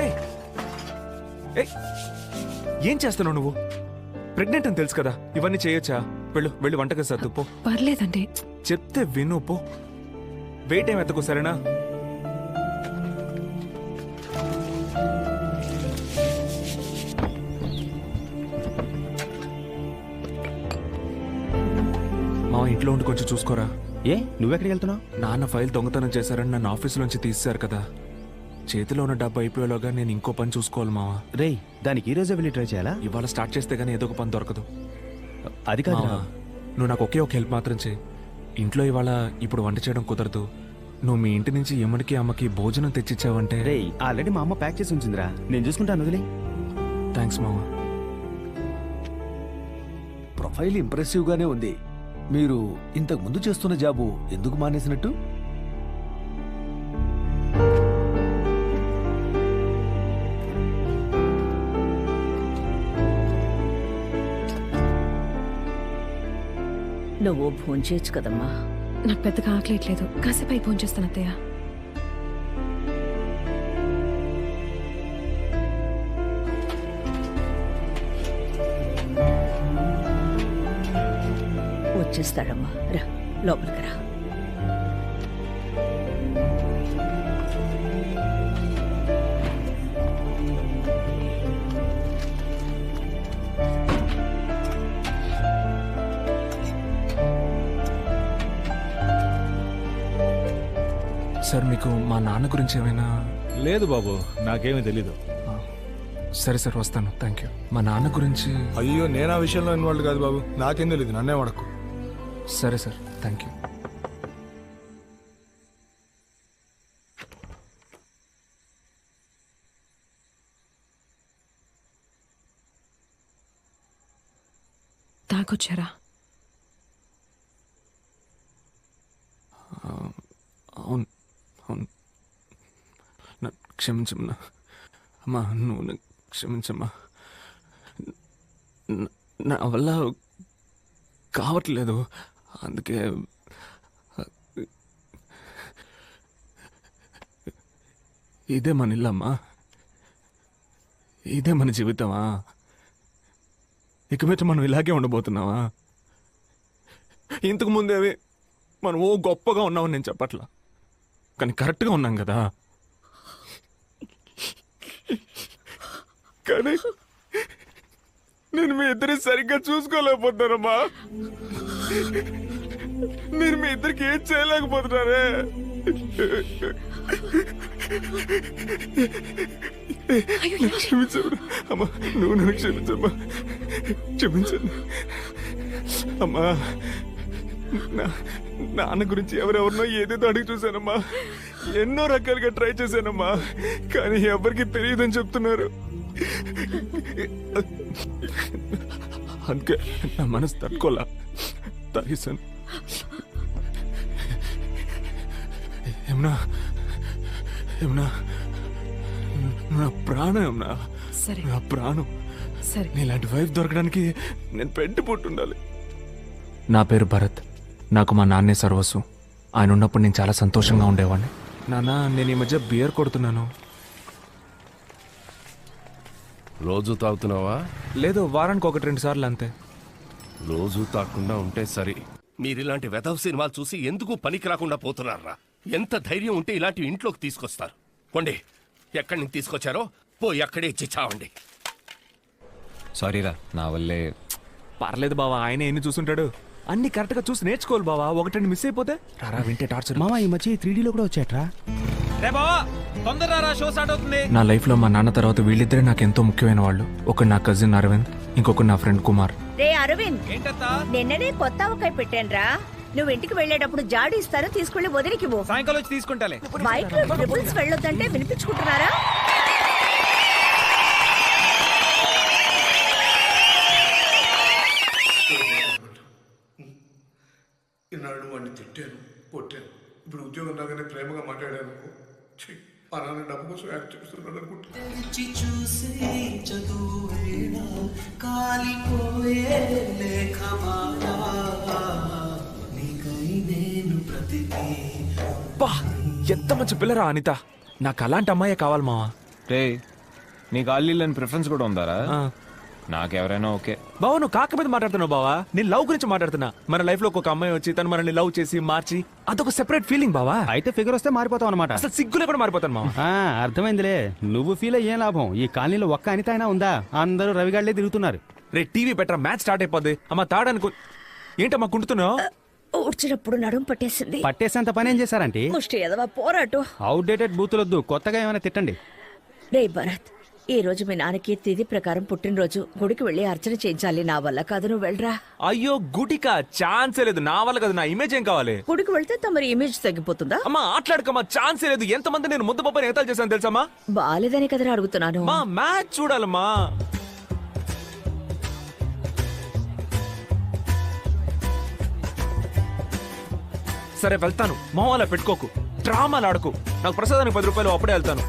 ఏయ్ ఏయ్ ఏం చేస్తున్నావు నువ్వు? ప్రెగ్నెంట్ అని తెలుసు కదా, ఇవన్నీ చేయొచ్చా? వెళ్ళి వంటగది సర్దు పో. పర్లేదండి. చెప్తే విను పో. వెయిట్ ఏం ఎత్తకు, సరేనా? మా ఇంట్లో ఉండి కొంచెం చూసుకోరా. ఏ నువ్వెక్కడికి వెళ్తున్నావు? నాన్న ఫైల్ దొంగతనం చేశారని నన్ను ఆఫీసులోంచి తీసేశారు కదా. చేతిలో ఉన్న డబ్బు అయిపోయేలోగా నేను ఇంకో పని చూసుకోవాలి మావా. రేయ్, దానికి ఈ రోజే వెళ్ళి ట్రై చేయాలా? ఇవాళ స్టార్ట్ చేస్తే గానీ ఏదో ఒక పని దొరకదు. అది కాదు. మావా, నువ్వు నాకు ఒకే ఒక హెల్ప్ మాత్రం చేయి. ఇంట్లో ఇవాళ ఇప్పుడు వంట చేయడం కుదరదు. నువ్వు మీ ఇంటి నుంచి ఎమ్మడికి అమ్మకి భోజనం తెచ్చిచ్చావంటే. రేయ్, ఆల్రెడీ మా అమ్మ ప్యాక్ చేసి ఉంచిందిరా, నేను చూసుకుంటాను, వదిలే. థ్యాంక్స్ మావా. ప్రొఫైల్ ఇంప్రెసివ్ గానే ఉంది. మీరు ఇంతకు ముందు చేస్తున్న జాబు ఎందుకు మానేసినట్టు? నువ్వు భోంచేయచ్చు కదమ్మా. నాకు పెద్దగా ఆకలేట్లేదు, కాసేపు అయి భోంచేస్తాను అత్తయ్య. వచ్చేస్తాడమ్మా, రా లోపలికి రా. సార్, మీకు మా నాన్న గురించి ఏమైనా? లేదు బాబు, నాకేమీ తెలీదు. సరే సార్, వస్తాను. Thank you. మా నాన్న గురించి? అయ్యో, నేను ఆ విషయంలో ఇన్వాల్వ్ కాదు బాబు, నాకేం తెలీదు, నన్నే వడకు. సరే సార్, థ్యాంక్ యూ. తాగొచ్చారా? అవును అవును, క్షమించమ్మా. అమ్మా, నువ్వు క్షమించమ్మా. నా వల్ల కావట్లేదు, అందుకే. ఇదే మన ఇల్లమ్మా, ఇదే మన జీవితమా? ఇక మీద మనం ఇలాగే ఉండబోతున్నావా? ఇంతకు ముందేవి మనం ఓ గొప్పగా ఉన్నామని నేను చెప్పట్లా, కానీ కరెక్ట్గా ఉన్నాం కదా. కానీ నేను మీ ఇద్దరిని సరిగ్గా చూసుకోలేకపోతున్నానమ్మా. నేను మీ ఇద్దరికి ఏం చేయలేకపోతున్నారే. క్షమించమ్మా అమ్మా, నువ్వు నన్ను క్షమించమ్మా, క్షమించండి అమ్మా. నాన్న గురించి ఎవరెవరినో ఏదేదో అడిగి చూశానమ్మా, ఎన్నో రకాలుగా ట్రై చేశానమ్మా, కానీ ఎవరికి తెలియదని చెప్తున్నారు. అందుకే నా మనసు తట్టుకోలా తాగేశాను. ఏమన్నా ఏమన్నా నా ప్రాణం, ఏమన్నా సరే, నా ప్రాణం. సరే. నీలాంటి వైఫ్ దొరకడానికి నేను పెట్టి పుట్టుండాలి. నా పేరు భరత్. నాకు మా నాన్నే సర్వస్వం. ఆయన ఉన్నప్పుడు నేను చాలా సంతోషంగా ఉండేవాడిని. నాన్న, నేను ఈ మధ్య బియర్ కొడుతున్నాను. రోజు తాగుతున్నావా? లేదు, వారానికి 1-2 సార్లు అంతే. రోజు తాగకుండా ఉంటే సరి. మీరిలాంటి వెధవ సినిమాలు చూసి ఎందుకు పనికి రాకుండా పోతున్నారా? ఎంత ధైర్యం ఉంటే ఇలాంటి ఇంట్లోకి తీసుకొస్తారు? కొండి, ఎక్కడి నుంచి తీసుకొచ్చారో పోయి అక్కడే ఇచ్చి చావండి. సారీరా, నా వల్లే. పర్లేదు బావా, ఆయన ఎన్ని చూసుంటాడు. అన్ని కరెక్ట్ గా చూసి నేర్చుకోవాలి బావా. 1-2 మిస్ అయిపోతే రారా వింటే టార్చర్. మామ, ఈ మధ్య 3Dలో కూడా వచ్చాట్రా. నా లైఫ్ లో మా నాన్న తర్వాత వీళ్ళిద్దరే నాకు ఎంతో ముఖ్యమైన వాళ్ళు. ఒకడు నా కజిన్ అరవింద్, ఇంకొకడు నా ఫ్రెండ్ కుమార్. రే అరవింద్, నిన్ననే కొత్త ఆవకాయ పెట్టానురా. నువ్వు ఇంటికి వెళ్ళేటప్పుడు జాడి ఇస్తారు, తీసుకెళ్లి వదిలికి పో. సాయంకాలం వచ్చి తీసుకుంటాలే. బైక్ లో ట్రిపుల్స్ వెళ్ళొద్దంటే వినిపించుకుంటున్నారా? ఈనాడు వాడిని తిట్టాను, కొట్టాను. ఇప్పుడు ఉద్యోగం రాగానే ప్రేమగా మాట్లాడాను. మా నాన్న డబ్బు కోసం యాక్ట్ చేస్తున్నాడు అనుకుంటా. ఎంత మంచి పిల్లరా అనిత. నాకు అలాంటి అమ్మాయే కావాలి మావా. రే నీకు ఆల్లీలని ప్రిఫరెన్స్ కూడా ఉందారా ఆ. నాకెవరైనా ఓకే. బావా నువ్వు కాక మీద మాట్లాడుతున్నావు బావా, నేను లవ్ గురించి మాట్లాడుతున్నా. మన లైఫ్ లో ఒక అమ్మాయి వచ్చి తను మనల్ని లవ్ చేసి మార్చి అదొక సెపరేట్ ఫీలింగ్ బావా. అయితే ఫిగర్ వస్తే మారిపోతావు అనమాట. అసలు సిగ్గులే కూడా మారిపోతాను మావా. అర్థమైందిలే. నువ్వు ఫీల్ అయ్యే లాభం. ఈ కాలనీలో ఒక్క అనిత అయినా ఉందా? అందరూ రవిగాళ్లే తిరుగుతున్నారు. రే టీవీ పెట్టరా, మ్యాచ్ స్టార్ట్ అయిపోద్ది. అమ్మ తాడనుకో. ఏంటమ్మా కుంటున్నావు? ఊడ్చినప్పుడు నడుము పట్టేసింది. పట్టేసేంత పని ఏం చేశారంటే? ముష్టి ఎదవా పోరాటు. అవుట్డేటెడ్ బూతులొద్దు, కొత్తగా ఏమైనా తిట్టండి. రే భరత్, ఈ రోజు మీ నాన్నకి తిథి ప్రకారం పుట్టినరోజు. గుడికి వెళ్ళి అర్చన చేయించాలి. నా వల్ల కాదు, నువ్వు వెళ్ళరా. అయ్యో గుటికా ఛాన్సే లేదు. నా వల్ల కదా, నా ఇమేజ్ ఏం కావాలి? గుడికి వెళ్తే తమరి ఇమేజ్ తగ్గిపోతుందా? అమ్మా ఆటలాడుకమ్మా, ఛాన్సే లేదు. ఎంతమంది నేను ముద్దు పప్పని ఎగతాలు చేశాను తెలుసమ్మా? బాలేదని కదరా అడుగుతున్నాను. మా మ్యాచ్ చూడాలమ్మా. సరే వెళ్తాను, మొహంలా పెట్టుకోకు, డ్రామాలు ఆడకు. నాకు ప్రసాదానికి 10 రూపాయలు, అప్పుడే వెళ్తాను.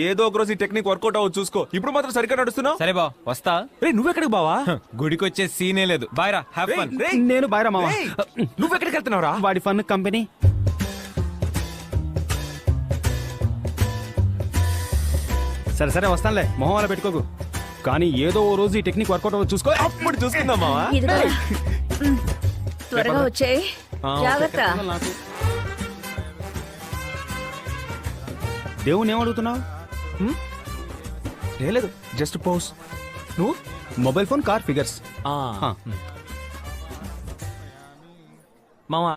ఏదో ఒక రోజు ఈ టెక్నిక్ వర్కౌట్ అవ్వదు చూసుకో. ఇప్పుడు మాత్రం సరిగ్గా నడుస్తున్నావు. సరే బా వస్తా. రే నువ్వెక్కడికి బావా? గుడికి వచ్చే సీనే లేదు. బాయ్ రా, హ్యావ్ రేయ్, ఫన్. రేయ్, నేను బాయ్రా మావా. రేయ్, నువ్వెక్కడికి వెళ్తున్నావురా? వాడి ఫన్ కంపెనీ. సరే సరే వస్తానులే, మొహం అలా పెట్టుకోకు. కానీ ఏదో ఓ రోజు ఈ టెక్నిక్ వర్కౌట్ అవ్వదు చూసుకో. అప్పుడు చూసుకుందాం మావా. ఇదిగో. త్వరగా వచ్చేయ్. జాగ్రత్త. నాకు దేవుని ఏమడుగుతున్నావు? ఏం లేదు, జస్ట్ పోస్. నువ్వు మొబైల్ ఫోన్, కార్, ఫిగర్స్. మావా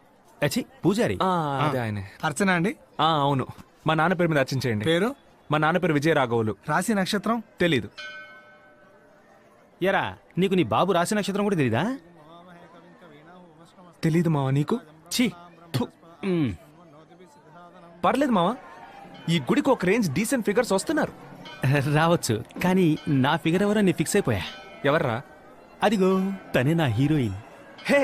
అచ్చి పూజారి. అదే ఆయనే. అర్చన అండి. అవును, మా నాన్న పేరు మీద అర్చించేయండి. పేరు? మా నాన్న పేరు విజయ రాఘవులు. రాశి నక్షత్రం? తెలీదు. ఎరా నీకు నీ బాబు రాశి నక్షత్రం కూడా తెలీదా? తెలీదు మావా నీకు? ఛీ థు. పర్లేదు మావా, ఈ గుడికి ఒక రేంజ్ డీసెంట్ ఫిగర్స్ వస్తున్నారు. రావచ్చు, కానీ నా ఫిగర్ ఎవరో నీ ఫిక్స్ అయిపోయా. ఎవర్రా? అదిగో తనే నా హీరోయిన్. హే,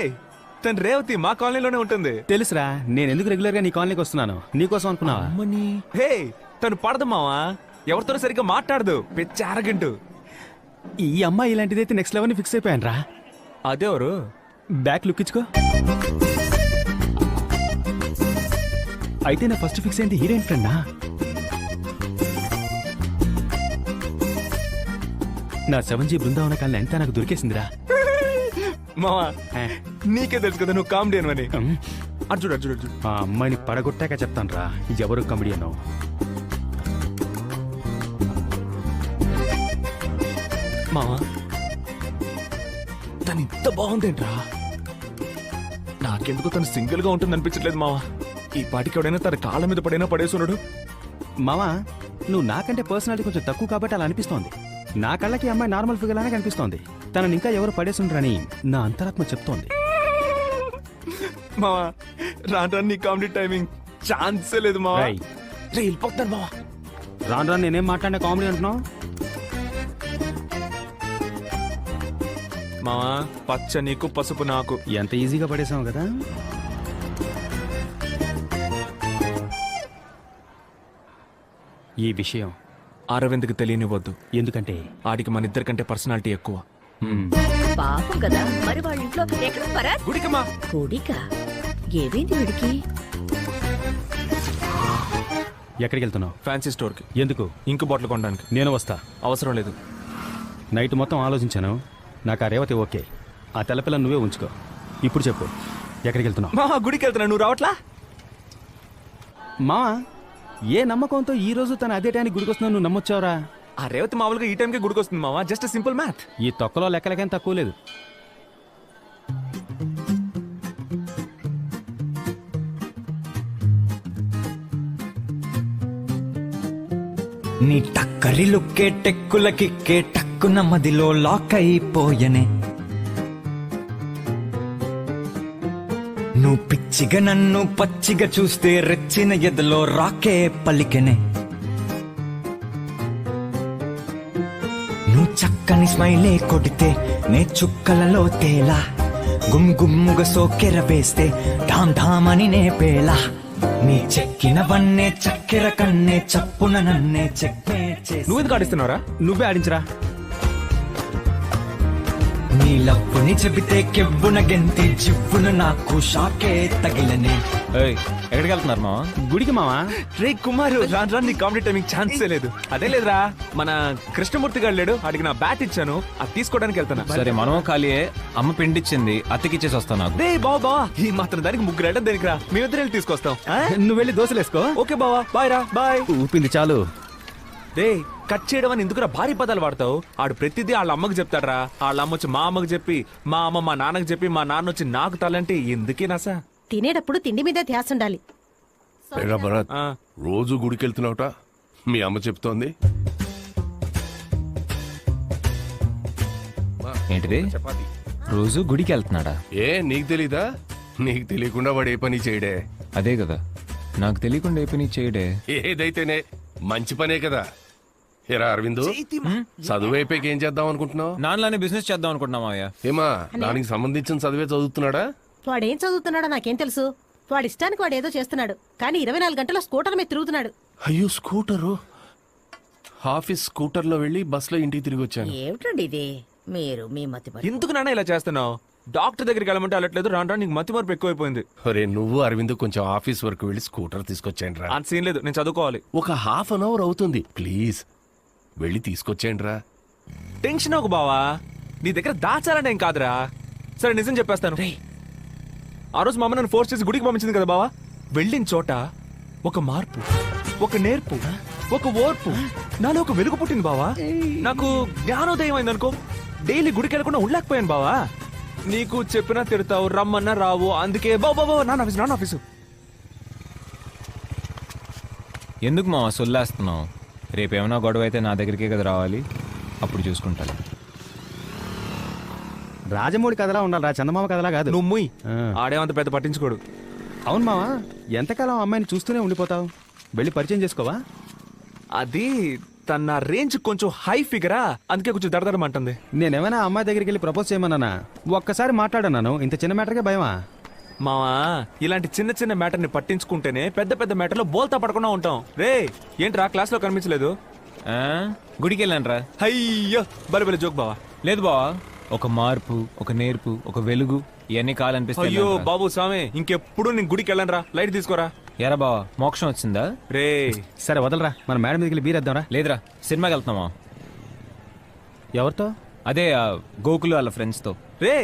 తను రేవతి మా కాలనీలోనే ఉంటుంది. తెలుసురా, నేను ఎందుకు రెగ్యులర్ గా నీ కాలనీకి వస్తున్నాను. నీకోసం అనుకున్నావా? అమ్మని. హే, తను పడదు మావా, ఎవరితోనూ సరిగ్గా మాట్లాడదు, పిచ్చ అరగంటు. ఈ అమ్మాయి ఇలాంటిదైతే నెక్స్ట్ లెవెల్ ఫిక్స్ అయిపోయాను రా. అదేవరు? బ్యాక్ లుక్ ఇచ్చుకో. అయితే నా ఫస్ట్ ఫిక్స్ ఏంటి? హీరోయిన్ ఫ్రెండా? నా 7G బృందావన కాలనీ ఎంత నాకు దొరికేసిందిరా. మావా నీకే తెలుసు కదా నువ్వు కామెడియన్ అని. అర్జుడు అర్జుడు అర్జుడు. ఆ అమ్మాయిని పడగొట్టాక చెప్తాను రా ఎవరు కమెడియనో. మావా తను ఇంత బాగుందేంట్రా? నాకెందుకు తను సింగిల్ గా ఉంటుంది అనిపించట్లేదు మావా. ఈ పాటికి ఎవడైనా తన కాళ్ళ మీద పడైనా పడేసున్నాడు. మావా నువ్వు నాకంటే పర్సనాలిటీ కొంచెం తక్కువ కాబట్టి అలా అనిపిస్తోంది. నా కళ్ళకి అమ్మాయి నార్మల్ ఫిగర్ లానే కనిపిస్తోంది. తనని ఇంకా ఎవరు పడేసుండ్రని నా అంతరాత్మ చెప్తోంది. మావా రాను నీ కామెడీ టైమింగ్ ఛాన్సే లేదు మావా. రేయ్. రే వెళ్ళిపోతాను మావా. రాను రాను నేనేం మాట్లాడినా కామెడీ అంటున్నావు? మావా పచ్చ నీకు పసుపు నాకు. ఎంత ఈజీగా పడేసావు కదా. ఈ విషయం అరవింద్కి తెలియనివ్వద్దు, ఎందుకంటే ఆడికి మన ఇద్దరికంటే పర్సనాలిటీ ఎక్కువ. పాపం కదా, మరి వాళ్ళ ఇంట్లో ఎక్కడ భరత్? గుడికమ్మా. గుడికా? ఏమైంది వీడికి? ఎక్కడికి వెళ్తున్నావు? ఫ్యాన్సీ స్టోర్ కి. ఎందుకు? ఇంకు బాటిల్ కొనడానికి. నేను వస్తా. అవసరం లేదు. నైట్ మొత్తం ఆలోచించాను, నాకు ఆ రేవతి ఓకే. ఆ తెల్లపిల్ల నువ్వే ఉంచుకో. ఇప్పుడు చెప్పు, ఎక్కడికి వెళ్తున్నావు? మావా గుడికి వెళ్తున్నా, నువ్వు రావట్లా? మా ఏ నమ్మకంతో ఈ రోజు తన అదే టైంకి గుడికి వస్తున్నావు నువ్వు నమ్మొచ్చావురా? ఆ రేవతి మామూలుగా ఈ టైంకి గుడికి వస్తుంది మావా, జస్ట్ సింపుల్ మ్యాథ్. ఈ తొక్కలో లెక్కలకేం తక్కువ లేదు. నీ టక్కరి లుక్కే టెక్కుల కిక్కే టక్కున మదిలో లాక్ అయిపోయనే. నువ్వు పిచ్చిగా నన్ను పచ్చిగా చూస్తే రెచ్చిన ఎదలో రాకే పలికెనే. నువ్వు చక్కని స్మైలే కొడితే నే చుక్కలలో తేలా. గుమ్గుమ్ముగా సోకెర వేస్తే ఢామ్ ఢామ్ అని నే పేలా. నీ చెక్కినవన్నే చక్కెర కన్నే చప్పున నన్నే చెక్కే చేసి. నువ్వు ఎందుకు ఆడిస్తున్నావురా? నువ్వే ఆడించరా. నీ లప్పుని చెబితే కెవ్వున గెంతి జివ్వున నాకు షాకే తగిలనే. ఏయ్, ఎక్కడికి వెళ్తున్నారు మావా? గుడికి మావా. రే కుమారు, రాను నీ కామెడీ టైమింగ్ ఛాన్సే లేదు. అదే లేదురా, మన కృష్ణమూర్తి గారు లేడు, అడిగి నా బ్యాట్ ఇచ్చాను, అది తీసుకోవడానికి వెళ్తాను. సరే, మనము ఖాళీయే. అమ్మ పిండిచ్చింది, అత్తకిచ్చేసి వస్తాను నాకు. రే బావా, ఈ మాత్రం దానికి ముగ్గురు ఐటమ్ దేనికి రా, మేమిద్దరు వెళ్ళి తీసుకొస్తాం. ఆ? నువ్వు వెళ్ళి దోశలేసుకో. ఓకే బావా, బాయ్ రా, బాయ్. ఊపింది చాలు. రే కట్ చేయడం అని ఎందుకురా భారీ పదాలు వాడతావు? ఆడు ప్రతిదీ వాళ్ళ అమ్మకి చెప్తాడరా, వాళ్ళ అమ్మ వచ్చి మా అమ్మకి చెప్పి, మా అమ్మ మా నాన్నకి చెప్పి, మా నాన్న వచ్చి నాకు తలంటే ఎందుకే నాసా? తినేటప్పుడు తిండి మీద ధ్యాస ఉండాలి. ఏరా భరత్, ఆ. రోజు గుడికి వెళ్తున్నావుట మీ అమ్మ చెప్తోంది. ఏంటిది? రోజు గుడికి వెళ్తున్నాడా? ఏ నీకు తెలీదా? నీకు తెలియకుండా వాడు ఏ పని చేయడే. అదే కదా, నాకు తెలియకుండా ఏ పని చేయడే. ఏదైతేనే మంచి పనే కదా. ఏరా అరవిందు, చదువు అయిపోయాక ఏం చేద్దాం అనుకుంటున్నావు? నాన్నలానే బిజినెస్ చేద్దాం అనుకుంటున్నా మావయ్య. ఏమా దానికి సంబంధించిన చదివే చదువుతున్నాడా? వాడేం చదువుతున్నాడో నాకేం తెలుసు. వాడి ఇష్టానికి వాడు ఏదో చేస్తున్నాడు, కానీ 24 గంటల స్కూటర్ మీద తిరుగుతున్నాడు. అయ్యో స్కూటరు. ఆఫీస్ స్కూటర్లో వెళ్ళి బస్సులో ఇంటికి తిరిగి వచ్చాను. ఏమిటండి ఇది? మీరు మీ మతి ఎందుకు నాన్న ఇలా చేస్తున్నావు? డాక్టర్ దగ్గరికి వెళ్ళమంటే వెళ్ళట్లేదు, రాను రాను నీకు మతి మార్పు ఎక్కువైపోయింది. ఒరే నువ్వు అరవింద్ కొంచెం ఆఫీస్ వరకు వెళ్ళి స్కూటర్ తీసుకొచ్చాను రా. అంత సీన్ లేదు, నేను చదువుకోవాలి. ఒక హాఫ్ అన్ అవర్ అవుతుంది, ప్లీజ్ వెళ్ళి తీసుకొచ్చేయండి రా. టెన్షన్ ఒక బావా, నీ దగ్గర దాచాలని ఏం కాదురా. సరే నిజం చెప్పేస్తాను. ఆ రోజు మా అమ్మ నన్ను ఫోర్స్ చేసి గుడికి పంపించింది కదా బావా. వెళ్ళిన చోట ఒక మార్పు, ఒక నేర్పు, ఒక ఓర్పు, నాలో ఒక వెలుగు పుట్టింది బావా. నాకు జ్ఞానోదయం అయింది అనుకో. డైలీ గుడికి వెళ్ళకుండా ఉండలేకపోయాను బావా. నీకు చెప్పినా తిడతావు, రమ్మన్నా రావు, అందుకే బాబా నాన్న ఆఫీసు. ఎందుకు మావా సొల్లేస్తున్నావు? రేపేమన్నా గొడవ అయితే నా దగ్గరికే కదా రావాలి, అప్పుడు చూసుకుంటాను. రాజమౌళి కథలా ఉండాలి రా, చందమామ కథలా కాదు. నువ్వు ముయ్. ఆ. ఆడేమంత పెద్ద పట్టించుకోడు. అవును మావా, ఎంతకాలం అమ్మాయిని చూస్తూనే ఉండిపోతావు? వెళ్ళి పరిచయం చేసుకోవా? అది తన రేంజ్ కొంచెం హై ఫిగరా, అందుకే కొంచెం దడదడమంటుంది. నేనేమైనా అమ్మాయి దగ్గరికి వెళ్ళి ప్రపోజ్ చేయమన్నానా? ఒక్కసారి మాట్లాడన్నాను, ఇంత చిన్న మ్యాటర్కే భయమా? మావా, ఇలాంటి చిన్న చిన్న మ్యాటర్ని పట్టించుకుంటేనే పెద్ద పెద్ద మ్యాటర్లో బోల్తా పడకుండా ఉంటాం. రే ఏంట్రా క్లాస్ లో కనిపించలేదు? ఆ? గుడికి వెళ్ళానురా. అయ్యో బలి జోక్ బావా. లేదు బావా, ఒక మార్పు, ఒక నేర్పు, ఒక వెలుగు, ఇవన్నీ కావాలనిపిస్తాయి. అయ్యో బాబు స్వామి, ఇంకెప్పుడు నేను గుడికి వెళ్ళను రా. లైట్ తీసుకోరా. ఎరా బావా, మోక్షం వచ్చిందా? రే సరే వదలరా, మన మేడం మీదకి వెళ్ళి బీరేద్దాంరా. లేదురా, సినిమాకి వెళ్తున్నావా? ఎవరితో? అదే గోకులు వాళ్ళ ఫ్రెండ్స్ తో. రే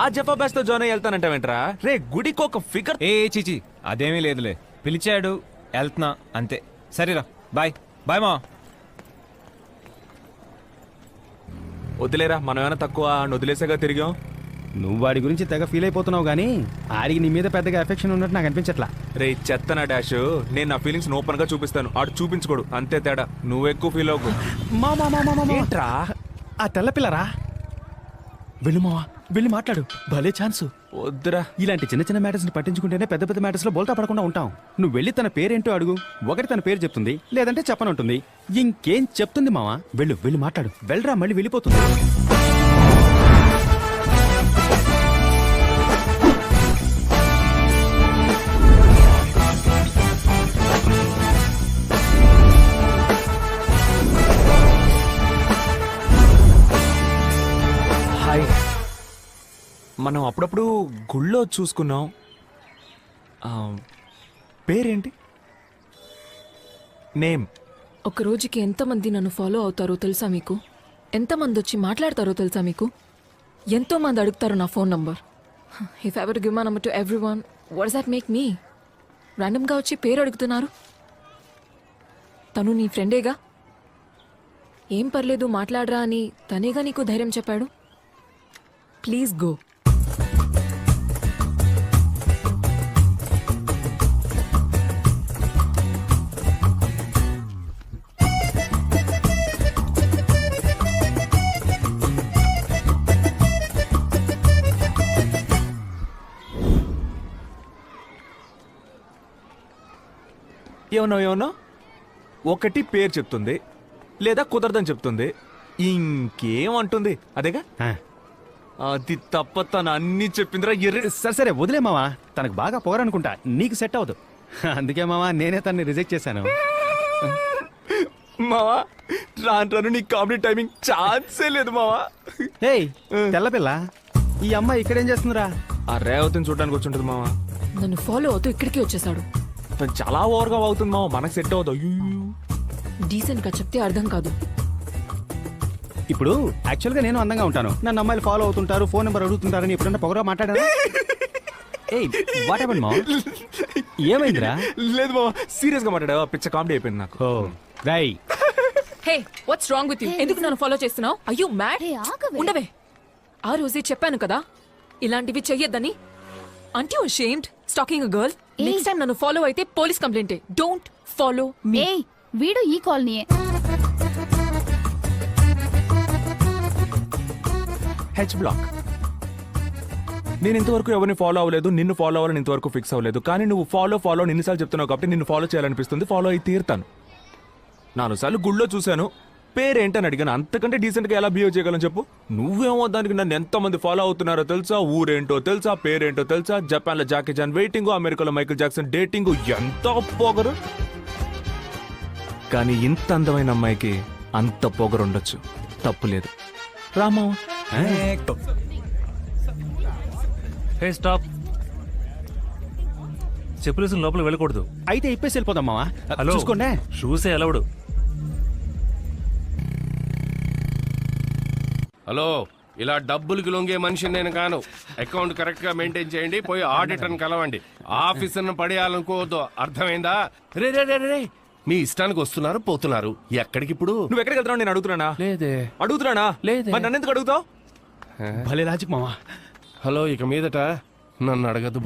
ఆ జఫా బ్యాచ్ తో జాయిన్ వెళ్తానంటావేంట్రా? రే గుడికి ఒక ఫిగర్. ఏ చీచి, అదేమీ లేదులే, పిలిచాడు వెళ్తున్నా అంతే. సరేరా, బాయ్ బాయ్ మా. వదిలేరా, మనం ఏమైనా తక్కువ వదిలేసాగా తిరిగాం. నువ్వు వాడి గురించి తెగ ఫీల్ అయిపోతున్నావు కానీ ఆడికి నీ మీద పెద్దగా ఎఫెక్షన్ ఉన్నట్టు నాకు అనిపించట్లా. రే చెత్తనా డాష్, నేను నా ఫీలింగ్స్ ఓపెన్ గా చూపిస్తాను, ఆడు చూపించుకోడు, అంతే తేడా. నువ్వు ఎక్కువ ఫీల్ అవ్వకు. ఏంట్రా? ఆ తెల్లపిల్లరా, వెళ్ళు మావా, వెళ్ళి మాట్లాడు, భలే ఛాన్స్. వద్దురా. ఇలాంటి చిన్న చిన్న మ్యాటర్స్ ని పట్టించుకుంటేనే పెద్ద పెద్ద మ్యాటర్స్ లో బోల్తా పడకుండా ఉంటాం. నువ్వు వెళ్ళి తన పేరేంటో అడుగు, ఒకటి తన పేరు చెప్తుంది, లేదంటే చెప్పనుంటుంది. ఇంకేం చెప్తుంది మావా? వెళ్ళు, వెళ్ళి మాట్లాడు. వెళ్ళరా, మళ్ళీ వెళ్ళిపోతుంది. హాయ్. మనం అప్పుడప్పుడు గుళ్ళో చూసుకున్నాం. పేరేంటి? నేమ్? ఒక రోజుకి ఎంతమంది నన్ను ఫాలో అవుతారో తెలుసా మీకు? ఎంతమంది వచ్చి మాట్లాడతారో తెలుసా మీకు? ఎంతో మంది అడుగుతారు నా phone number. If ever give my number to everyone, what does that make me? ర్యాండమ్గా వచ్చి పేరు అడుగుతున్నారు. తను నీ ఫ్రెండేగా, ఏం పర్లేదు మాట్లాడరా అని తనేగా నీకు ధైర్యం చెప్పాడు. Please go. ఏమన్నా ఒకటి పేరు చెప్తుంది, లేదా కుదరదని చెప్తుంది, ఇంకేమంటుంది? అదేగా. ఆ, అది తప్ప తను అన్ని చెప్పిందిరా ఎర్రి. సరే సరే వదిలే మావా, తనకు బాగా పొగరనుకుంటా, నీకు సెట్ అవ్వదు. అందుకే మావా నేనే తన్ని రిజెక్ట్ చేశాను. మావా రాను రాను నీ కామెడీ టైమింగ్ ఛాన్సే లేదు మావా. ఏయ్ తెల్లపిల్ల, ఈ అమ్మాయి ఇక్కడేం చేస్తుందిరా? ఆ రేవతిని చూడడానికి వచ్చి ఉంటుంది మావా. నన్ను ఫాలో అవుతూ ఇక్కడికి వచ్చేసాడు. తను చాలా ఓవర్గా అవుతుంది మావా, మనకు సెట్ అవ్వదు. అయ్యో డీసెంట్ గా చెప్తే అర్థం కాదు. ఇప్పుడు యాక్చువల్ గా నేను అందంగా ఉంటాను, నన్ను అమ్మాయిలు ఫాలో అవుతుంటారు, ఫోన్ నెంబర్ అడుగుతుంటారని ఎప్పుడన్నా పొగరా మాట్లాడారా? ఏయ్ వాట్ హ్యాపెండ్ మా? ఏమైందిరా? లేదు మావా, సీరియస్ గా మాట్లాడా, పిచ్చ కామెడీ అయిపోయింది నాకు. ఓ రై hey what's wrong with you? ఎందుకు నన్ను ఫాలో చేస్తున్నావు? అయ్యో మ్యాడ్. ఉండవే, ఆ రోజే చెప్పాను కదా ఇలాంటివి చెయ్యొద్దని. Aren't you ashamed stalking a girl? Next time నన్ను ఫాలో అయితే police complaint. Don't follow me. వీడు ఈ కాలనీయే. H black. నేను ఇంతవరకు ఎవరిని ఫాలో అవ్వలేదు, నిన్ను ఫాలో అవ్వాలని ఇంతవరకు ఫిక్స్ అవ్వలేదు. కానీ నువ్వు ఫాలో నిన్నిసార్లు చెప్తున్నావు కాబట్టి నిన్ను ఫాలో చేయాలనిపిస్తుంది, ఫాలో అయి తీరుతాను. 4 సార్లు గుళ్ళో చూశాను, పేరేంటని అడిగాను. అంతకంటే డీసెంట్గా ఎలా బిహేవ్ చేయగలను చెప్పు? నువ్వేమో దానికి నన్ను ఎంతమంది ఫాలో అవుతున్నారో తెలుసా, ఊరేంటో తెలుసా, పేరేంటో తెలుసా, జపాన్లో జాకీ జాన్ వెయిటింగ్, అమెరికాలో మైకిల్ జాక్సన్ డేటింగ్, ఎంత పొగరు. కానీ ఇంత అందమైన అమ్మాయికి అంత పొగరు ఉండొచ్చు, తప్పులేదు. రామా హే స్టాప్. చెప్పులేసిన లోపల వెళ్ళకూడదు. అయితే ఇప్పేసి వెళ్ళిపోదాం మావా. హలో చూసుకోండి. షూసే అలవడు. హలో, ఇలా డబ్బులకి లొంగే మనిషిని నేను కాను. అకౌంట్ కరెక్ట్ గా మెయింటైన్ చేయండి, పోయి ఆడిటర్ని కలవండి. ఆఫీసర్ని పడేయాలనుకోవద్దు, అర్థమైందా? రే రే రే రే, మీ ఇష్టానికి వస్తున్నారు పోతున్నారు. ఎక్కడికి ఇప్పుడు? నువ్వు ఎక్కడికి వెళ్తున్నావు? నేను అడుగుతున్నానా? లేదే. అడుగుతున్నానా? లేదే. మరి నన్ను ఎందుకు అడుగుతావు? భలే లాజిక్ మావా. హలో, ఇక మీదట నన్ను అడగదు.